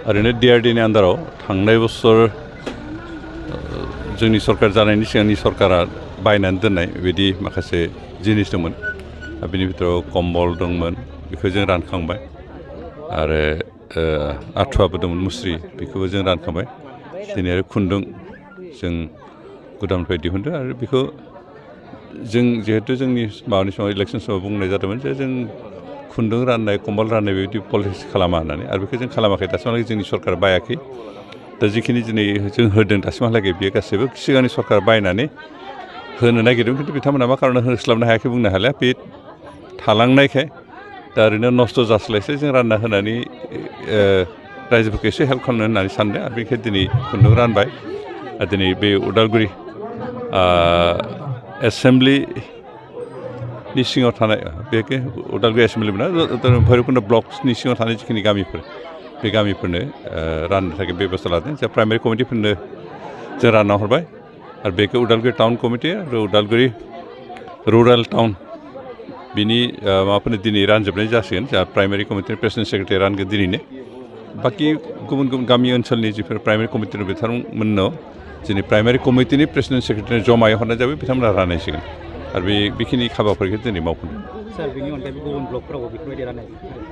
ओरैनो DRDनि आन्दाराव थांनाय बोसोर जोंनि सरकार जानायनि सिगांनि सरकारा बायनानै दोननाय बिदि माखासे जिनिस दंमोन बिनि भितराव कम्बल दंमोन बेखौ जों रानखांबाय आरो आठुवाबो दंमोन मुस्रि बेखौबो जों रानखांबाय दिनै आरो खुन्दुं जों गुदामनिफ्राय दिहुनदों आरो बेखौ जों जिहेतु जोंनि माबानि समाव इलेक्सन समाव बुंनाय जादोंमोन जे जों खुन्दुं राननाय कम्बल राननाय बेबायदि पलिसि खालामा होननानै आरो बेखौ जों खालामाखै दासिमहालागै जोंनि सरकारा बायाखै दा जिखिनि दिनै जों होदों दासिमहालागै बेयो गासैबो सिगांनि सरकार बायनानै होनो नागिरदों खिन्थु बिथांमोना मा खारनाव होस्लाबनो हायाखै बुंनो हालिया बे थालांनायखाय दा ओरैनो नस्थ' जास्लायसै जों रानना होनानै रायजोफोरखौ एसे हेल्प खालामनो होननानै सानदों आरो बेनिखायनो दिनै खुन्दुं रानबाय आरो दिनै बे उदालगुरि एसेमब्लिनि सिङाव थानाय बे उदालगुरि एसेमब्लि मोना भैरबकुन्द ब्लकनि सिङाव थानाय जिखिनि गामिफोर बे गामिफोरनो राननो थाखाय बेबस्था लादों जा प्राइमारि कमिटिफोरनो जों रानना हरबाय आरो बेखौ उदालगुरि टाउन कमिटि आरो उदालगुरि रुरेल टाउन बिनि माबाफोरनो दिनै रानजोबनाय जासिगोन जा प्राइमारि कमिटिनि प्रेसिडेन्ट सेक्रेटारि रानगोन दिनैनो बाखि गुबुन गुबुन गामि ओनसोलनि जिफोर प्राइमारि कमिटिनि बिथांमोननो दिनै प्राइमारि कमिटिनि प्रेसिडेन्ट सेक्रेटारि जमायै हरनाय जाबाय बिथांमोना राननांसिगोन आरो बेखिनि हाबाफारिखौ दिनै मावफुंदों सार बेनि अनगायैबो गुबुन ब्लकफोरावबो बेफोरबायदि राननाय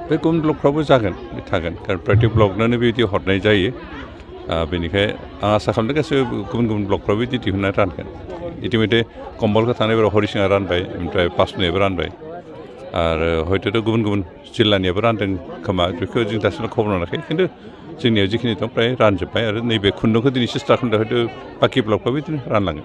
बे गुबुन ब्लकफ्रावबो जागोन बे थागोन कारण प्रत्येक ब्लकनोनो बेबायदि हरनाय जायो बेनिखाय आं आसा खालामदों गासैबो गुबुन गुबुन ब्लकफ्राव बिदि दिहुननानै रानगोन इतिमধ্যে कम्बलखौ थांनाय बाराव हरिसिङा रानबाय ओमफ्राय पासनियाबो रानबाय आरो हयथ' गुबुन गुबुन जिल्लानियाबो रानदों खोमा बेखौ जों दासिमबो खबर मोनाखै खिन्थु जोंनियाव जिखिनि दं फ्राय रानजोब्बाय आरो नैबे खुन्दुंखौ दिनै सेस्था खालामदों हयथ' बाखि ब्लकफ्राव बिदिनो रानलाङो